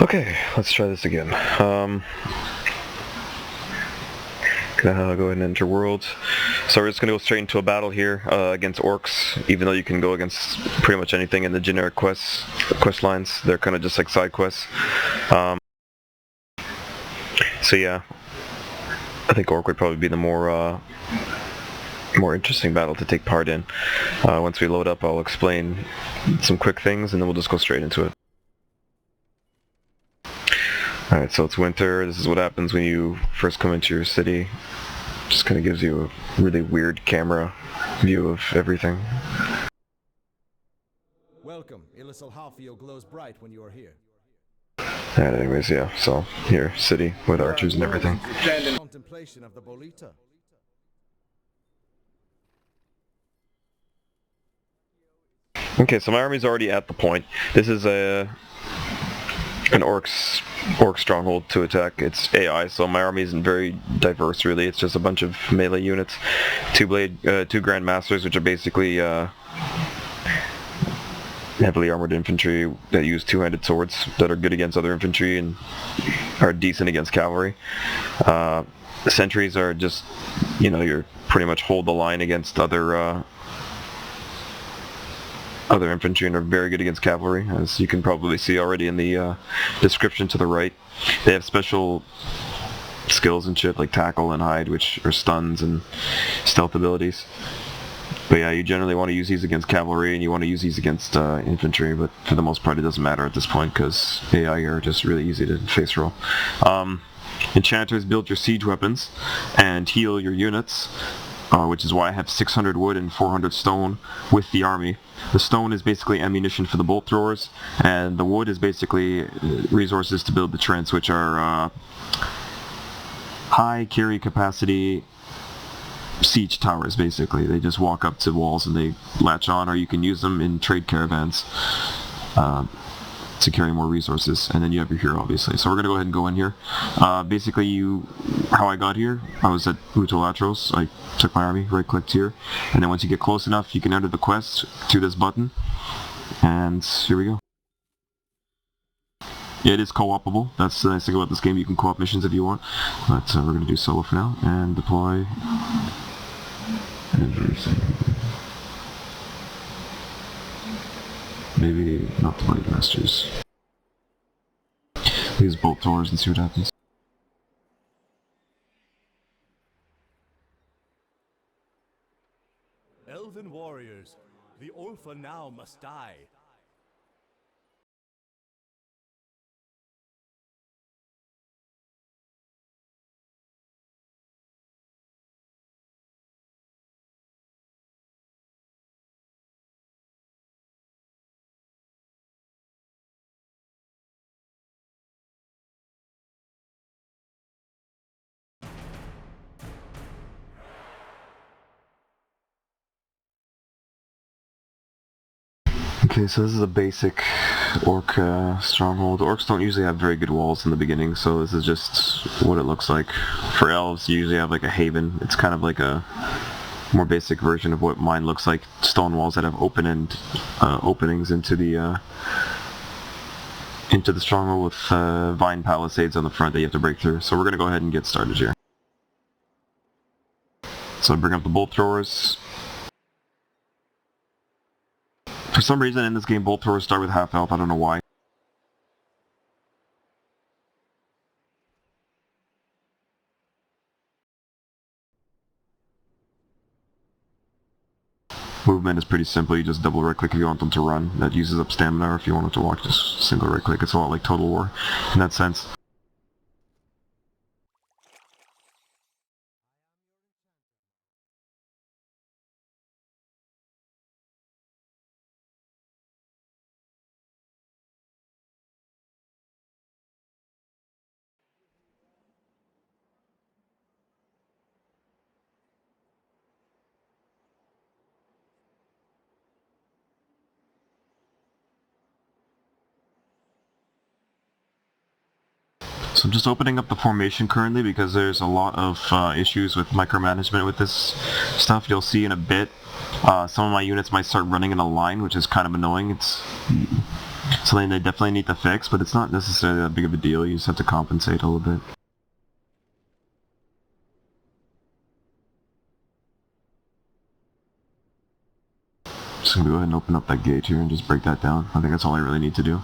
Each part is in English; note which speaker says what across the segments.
Speaker 1: Okay, let's try this again. Gonna go ahead and enter world. So we're just gonna go straight into a battle here against orcs. Even though you can go against pretty much anything in the generic quest lines, they're kind of just like side quests. So yeah, I think orc would probably be the more interesting battle to take part in. Once we load up, I'll explain some quick things, and then we'll just go straight into it. Alright, so it's winter. This is what happens when you first come into your city. Just kind of gives you a really weird camera view of everything.
Speaker 2: Welcome. Ilisal Halfio glows bright when you are here.
Speaker 1: And anyways, yeah, so here, city with archers and everything.
Speaker 2: Contemplation of the Bolita.
Speaker 1: Okay, so my army's already at the point. This is an orc stronghold to attack. It's AI, so my army isn't very diverse really. It's just a bunch of melee units, two Grand Masters, which are basically heavily armored infantry that use two-handed swords that are good against other infantry and are decent against cavalry. Sentries are just, you know, you're pretty much hold the line against other infantry and are very good against cavalry, as you can probably see already in the description to the right. They have special skills and shit like tackle and hide, which are stuns and stealth abilities. But yeah, you generally want to use these against cavalry and you want to use these against infantry, but for the most part it doesn't matter at this point because AI are just really easy to face roll. Enchanters build your siege weapons and heal your units. Which is why I have 600 wood and 400 stone with the army. The stone is basically ammunition for the bolt throwers, and the wood is basically resources to build the trents, which are high carry capacity siege towers, basically. They just walk up to walls and they latch on, or you can use them in trade caravans to carry more resources, and then you have your hero, obviously. So we're going to go ahead and go in here. Basically, how I got here, I was at Utalatros. I took my army, right-clicked here, and then once you get close enough, you can enter the quest through this button, and here we go. Yeah, it is co-opable. That's the nice thing about this game. You can co-op missions if you want, but we're going to do solo for now, and deploy everything. Maybe not the Blade Masters. Use bolt throwers and see what happens.
Speaker 3: Elven warriors, the Orpha now must die.
Speaker 1: Okay, so this is a basic orc stronghold. Orcs don't usually have very good walls in the beginning, so this is just what it looks like. For elves, you usually have like a haven. It's kind of like a more basic version of what mine looks like. Stone walls that have openings into the stronghold with vine palisades on the front that you have to break through. So we're going to go ahead and get started here. So bring up the bolt throwers. For some reason in this game, bolt throwers start with half health. I don't know why. Movement is pretty simple. You just double right click if you want them to run. That uses up stamina, or if you want them to walk, just single right click. It's a lot like Total War in that sense. So I'm just opening up the formation currently because there's a lot of issues with micromanagement with this stuff. You'll see in a bit some of my units might start running in a line, which is kind of annoying. something they definitely need to fix, but it's not necessarily that big of a deal. You just have to compensate a little bit. Just gonna go ahead and open up that gate here and just break that down. I think that's all I really need to do.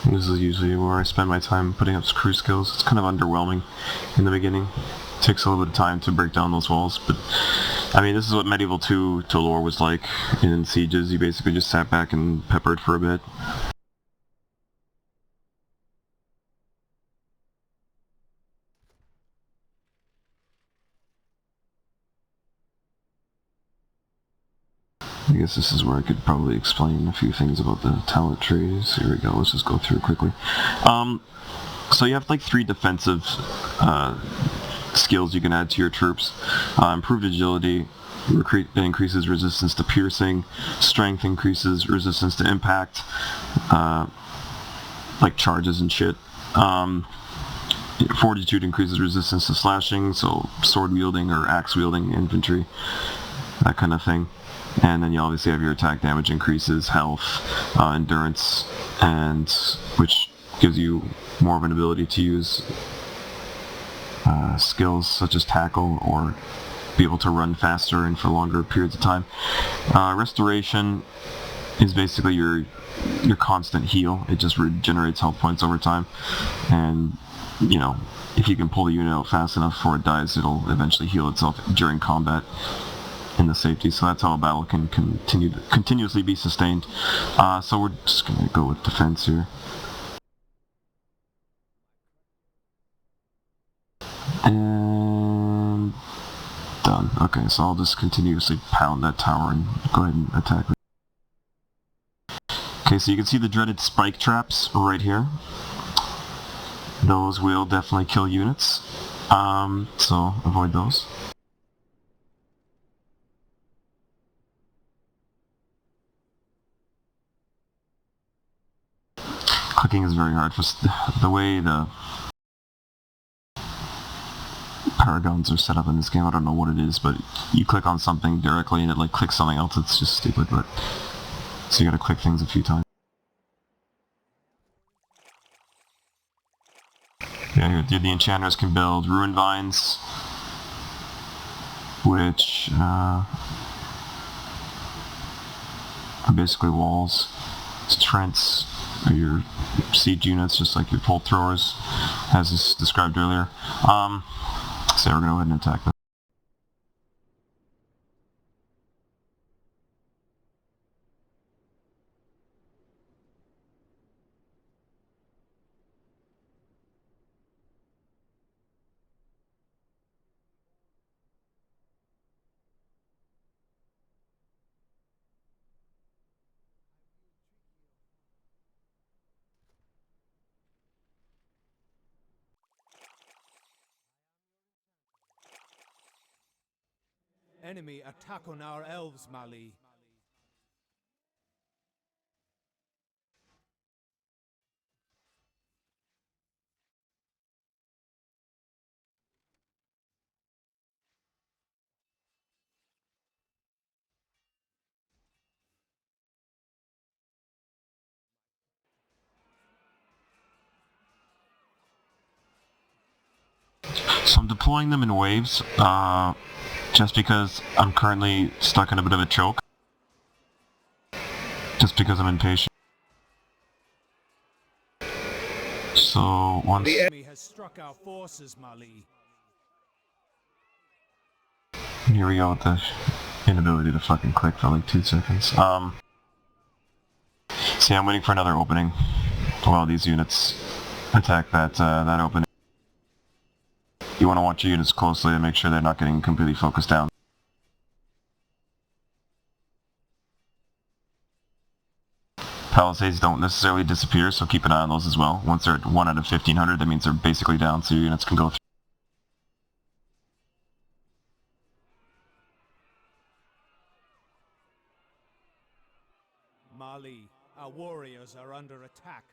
Speaker 1: This is usually where I spend my time putting up crew skills. It's kind of underwhelming in the beginning. It takes a little bit of time to break down those walls, but I mean, this is what Medieval 2 Lore was like in Sieges. You basically just sat back and peppered for a bit. I guess this is where I could probably explain a few things about the talent trees. Here we go, let's just go through it quickly. So you have like 3 defensive skills you can add to your troops. Improved agility increases resistance to piercing, strength increases resistance to impact, like charges and shit. Fortitude increases resistance to slashing, so sword wielding or axe wielding infantry, that kind of thing. And then you obviously have your attack damage increases, health, endurance, and which gives you more of an ability to use skills such as tackle or be able to run faster and for longer periods of time. Restoration is basically your constant heal. It just regenerates health points over time, and you know, if you can pull the unit out fast enough before it dies, it'll eventually heal itself during combat in the safety. So that's how a battle can continuously be sustained. So we're just gonna go with defense here. And done. Okay, so I'll just continuously pound that tower and go ahead and attack it. Okay, so you can see the dreaded spike traps right here. Those will definitely kill units, so avoid those. Clicking is very hard for the way the paragons are set up in this game. I don't know what it is, but you click on something directly and it like clicks something else. It's just stupid, but so you gotta click things a few times. Yeah, here the enchanters can build ruin vines, which are basically walls. Trents are your siege units, just like your bolt throwers, as is described earlier. So we're going to go ahead and attack them.
Speaker 2: Enemy attack on our elves, Mali.
Speaker 1: So I'm deploying them in waves, just because I'm currently stuck in a bit of a choke. Just because I'm impatient. So once
Speaker 2: The enemy has struck our forces, Mali.
Speaker 1: here we go with the inability to fucking click for like 2 seconds. See, I'm waiting for another opening while these units attack that opening. You want to watch your units closely to make sure they're not getting completely focused down. Palisades don't necessarily disappear, so keep an eye on those as well. Once they're at 1 out of 1500, that means they're basically down, so your units can go through.
Speaker 3: Mali, our warriors are under attack.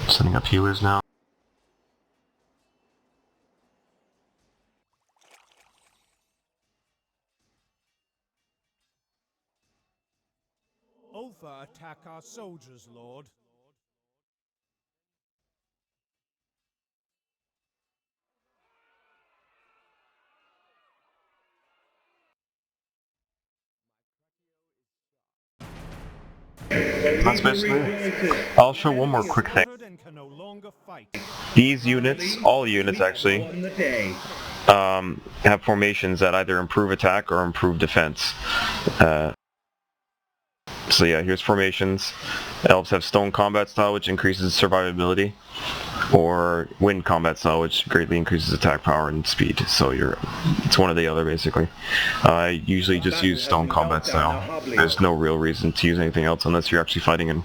Speaker 1: Setting up healers now.
Speaker 3: Ulfa attack our soldiers, Lord.
Speaker 1: That's basically it. I'll show one more quick thing.
Speaker 3: And can no longer fight.
Speaker 1: These units, all units actually, have formations that either improve attack or improve defense. So yeah, here's formations. Elves have stone combat style, which increases survivability, or wind combat style, which greatly increases attack power and speed. So it's one or the other basically. I usually just use stone combat style. There's no real reason to use anything else unless you're actually fighting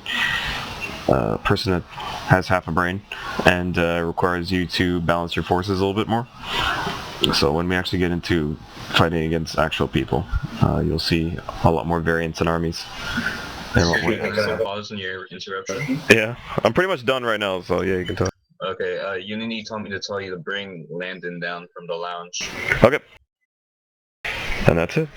Speaker 1: a person that has half a brain and requires you to balance your forces a little bit more. So when we actually get into fighting against actual people, you'll see a lot more variance in armies. And a lot more
Speaker 4: pause in your interruption.
Speaker 1: yeah, I'm pretty much done right now, so yeah, you can talk.
Speaker 4: Okay, Unity told me to tell you to bring Landon down from the lounge.
Speaker 1: Okay. And that's it.